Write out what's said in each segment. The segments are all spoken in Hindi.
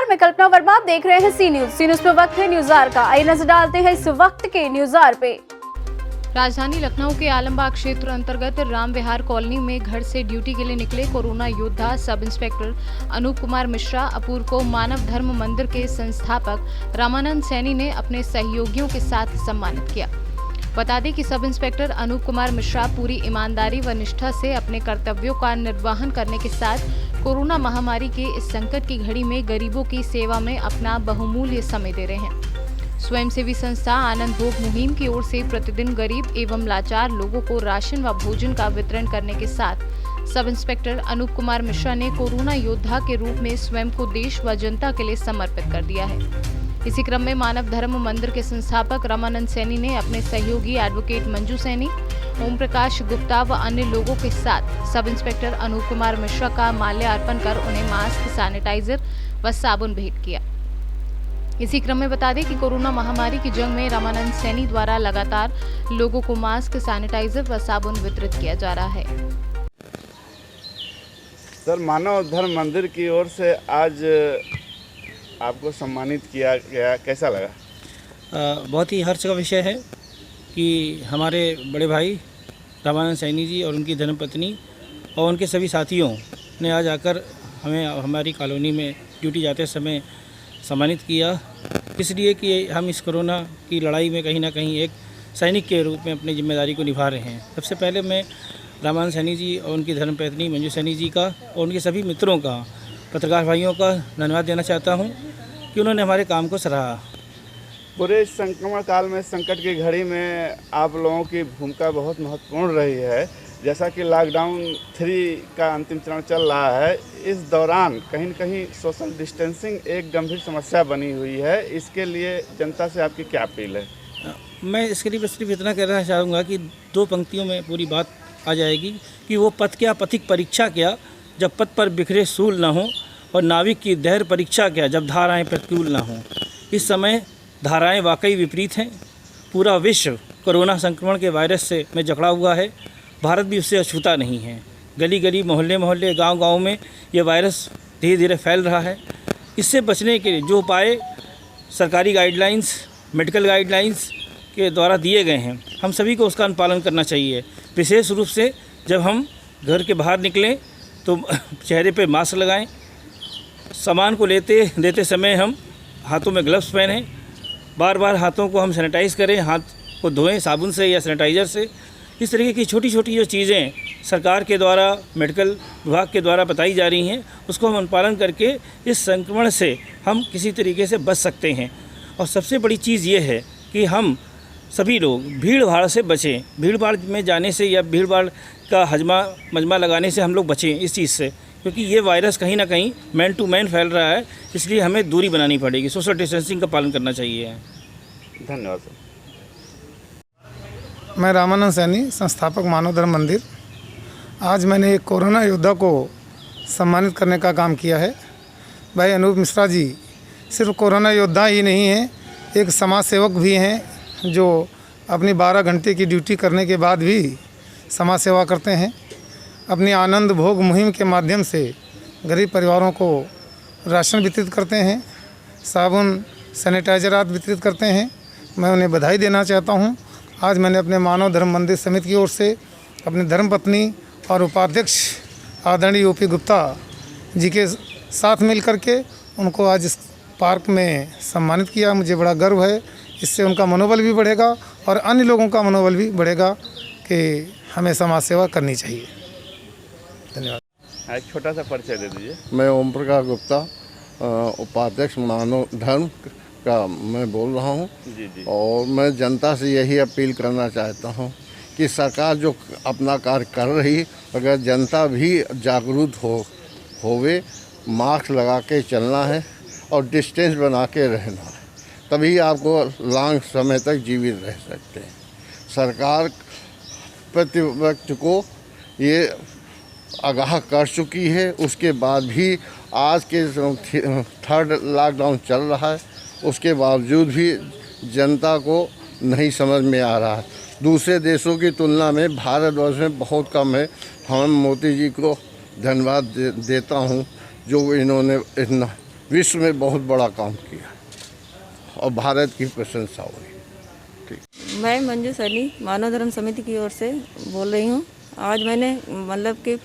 मैं कल्पना वर्मा, आप देख रहे हैं सी न्यूज पे वक्त है न्यूज आवर का। आइए नजर डालते हैं इस वक्त के न्यूज आवर पे। राजधानी लखनऊ के आलमबाग क्षेत्र अंतर्गत राम विहार कॉलोनी में घर से ड्यूटी के लिए निकले कोरोना योद्धा सब इंस्पेक्टर अनूप कुमार मिश्रा अपूर्व को मानव धर्म मंदिर के संस्थापक रामानंद सैनी ने अपने सहयोगियों के साथ सम्मानित किया। बता दें कि सब इंस्पेक्टर अनूप कुमार मिश्रा पूरी ईमानदारी व निष्ठा से अपने कर्तव्यों का निर्वहन करने के साथ कोरोना महामारी के इस संकट की घड़ी में गरीबों की सेवा में अपना बहुमूल्य समय दे रहे हैं। स्वयंसेवी संस्था आनंद भोग मुहिम की ओर से प्रतिदिन गरीब एवं लाचार लोगों को राशन व भोजन का वितरण करने के साथ सब इंस्पेक्टर अनूप कुमार मिश्रा ने कोरोना योद्धा के रूप में स्वयं को देश व जनता के लिए समर्पित कर दिया है। इसी क्रम में मानव धर्म मंदिर के संस्थापक रामानंद सैनी ने अपने सहयोगी एडवोकेट मंजू सैनी, ओम प्रकाश गुप्ता व अन्य लोगों के साथ सब इंस्पेक्टर अनूप कुमार मिश्रा का माल्यार्पण कर उन्हें मास्क, सैनिटाइजर व साबुन भेंट किया। इसी क्रम में बता दें कि कोरोना महामारी की जंग में रामानंद सैनी द्वारा लगातार लोगों को मास्क, सैनिटाइजर व साबुन वितरित किया जा रहा है। सर, मानव धर्म मंदिर की ओर से आज आपको सम्मानित किया गया, कैसा लगा? बहुत ही हर्ष का विषय है कि हमारे बड़े भाई रामानंद सैनी जी और उनकी धर्मपत्नी और उनके सभी साथियों ने आज आकर हमें हमारी कॉलोनी में ड्यूटी जाते समय सम्मानित किया, इसलिए कि हम इस कोरोना की लड़ाई में कहीं ना कहीं एक सैनिक के रूप में अपनी जिम्मेदारी को निभा रहे हैं। सबसे पहले मैं रामानंद सैनी जी और उनकी धर्मपत्नी मंजू सैनी जी का और उनके सभी मित्रों का, पत्रकार भाइयों का धन्यवाद देना चाहता हूं कि उन्होंने हमारे काम को सराहा। पूरे संक्रमण काल में, संकट की घड़ी में आप लोगों की भूमिका बहुत महत्वपूर्ण रही है। जैसा कि लॉकडाउन 3 का अंतिम चरण चल रहा है, इस दौरान कहीं न कहीं सोशल डिस्टेंसिंग एक गंभीर समस्या बनी हुई है। इसके लिए जनता से आपकी क्या अपील है? मैं इसके लिए सिर्फ इतना कहना चाहूँगा कि 2 पंक्तियों में पूरी बात आ जाएगी कि वो पथ क्या, पथिक परीक्षा क्या, जब पथ पर बिखरे सूल न हो, और नाविक की धैर्य परीक्षा क्या, जब धाराएं प्रतिकूल न हों। इस समय धाराएं वाकई विपरीत हैं। पूरा विश्व कोरोना संक्रमण के वायरस से में जकड़ा हुआ है। भारत भी उससे अछूता नहीं है। गली गली, मोहल्ले मोहल्ले, गांव गांव में ये वायरस धीरे धीरे फैल रहा है। इससे बचने के लिए जो उपाय सरकारी गाइडलाइंस, मेडिकल गाइडलाइंस के द्वारा दिए गए हैं, हम सभी को उसका अनुपालन करना चाहिए। विशेष रूप से जब हम घर के बाहर निकलें तो चेहरे पे मास्क लगाएं, सामान को देते समय हम हाथों में ग्लव्स पहनें, बार बार हाथों को हम सैनिटाइज़ करें, हाथ को धोएं साबुन से या सैनिटाइज़र से। इस तरीके की छोटी छोटी जो चीज़ें सरकार के द्वारा, मेडिकल विभाग के द्वारा बताई जा रही हैं, उसको हम अनुपालन करके इस संक्रमण से हम किसी तरीके से बच सकते हैं। और सबसे बड़ी चीज़ ये है कि हम सभी लोग भीड़ भाड़ से बचें। भीड़ भाड़ में जाने से या भीड़ भाड़ का मजमा लगाने से हम लोग बचें इस चीज़ से, क्योंकि ये वायरस कहीं ना कहीं मैन टू मैन फैल रहा है। इसलिए हमें दूरी बनानी पड़ेगी, सोशल डिस्टेंसिंग का पालन करना चाहिए। धन्यवाद सर। मैं रामानंद सैनी, संस्थापक मानव धर्म मंदिर। आज मैंने एक कोरोना योद्धा को सम्मानित करने का काम किया है। भाई अनूप मिश्रा जी सिर्फ कोरोना योद्धा ही नहीं हैं, एक समाज सेवक भी हैं जो अपनी 12 घंटे की ड्यूटी करने के बाद भी समाज सेवा करते हैं। अपनी आनंद भोग मुहिम के माध्यम से गरीब परिवारों को राशन वितरित करते हैं, साबुन, सैनिटाइजर आदि वितरित करते हैं। मैं उन्हें बधाई देना चाहता हूं। आज मैंने अपने मानव धर्म मंदिर समिति की ओर से अपनी धर्मपत्नी और उपाध्यक्ष आदरणीय ओपी गुप्ता जी के साथ मिल करके उनको आज इस पार्क में सम्मानित किया। मुझे बड़ा गर्व है। इससे उनका मनोबल भी बढ़ेगा और अन्य लोगों का मनोबल भी बढ़ेगा कि हमें समाज सेवा करनी चाहिए। धन्यवाद। एक छोटा सा परिचय दे दीजिए। मैं ओम प्रकाश गुप्ता, उपाध्यक्ष मानव धर्म का मैं बोल रहा हूँ। जी। और मैं जनता से यही अपील करना चाहता हूँ कि सरकार जो अपना कार्य कर रही, अगर जनता भी जागरूक होवे, मास्क लगा के चलना है और डिस्टेंस बना के रहना है, तभी आपको लंबे समय तक जीवित रह सकते हैं। सरकार प्रति व्यक्ति को ये आगाह कर चुकी है, उसके बाद भी आज के 3rd लॉकडाउन चल रहा है, उसके बावजूद भी जनता को नहीं समझ में आ रहा है। दूसरे देशों की तुलना में भारतवर्ष में बहुत कम है। हम मोदी जी को धन्यवाद देता हूँ जो इन्होंने विश्व में बहुत बड़ा काम किया और भारत की प्रशंसा हुई। मैं मंजू सैनी मानव धर्म समिति की ओर से बोल रही हूँ। आज मैंने मतलब कि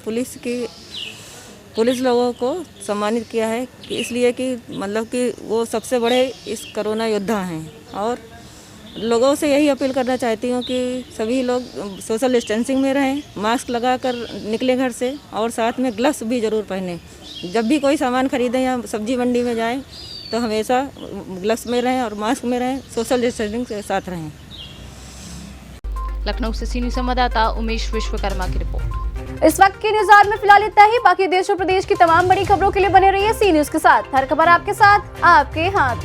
पुलिस लोगों को सम्मानित किया है कि इसलिए कि मतलब कि वो सबसे बड़े इस कोरोना योद्धा हैं, और लोगों से यही अपील करना चाहती हूँ कि सभी लोग सोशल डिस्टेंसिंग में रहें, मास्क लगा कर निकलें घर से, और साथ में ग्लव्स भी ज़रूर पहनें। जब भी कोई सामान खरीदें या सब्जी मंडी में जाएं तो हमेशा ग्लव्स में रहें और मास्क में रहें, सोशल डिस्टेंसिंग के साथ रहें। लखनऊ से सी न्यूज़ संवाददाता उमेश विश्वकर्मा की रिपोर्ट। इस वक्त के न्यूज़ आवर में फिलहाल इतना ही। बाकी देश और प्रदेश की तमाम बड़ी खबरों के लिए बने रहिए सी न्यूज़ के साथ। हर खबर आपके साथ, आपके हाथ।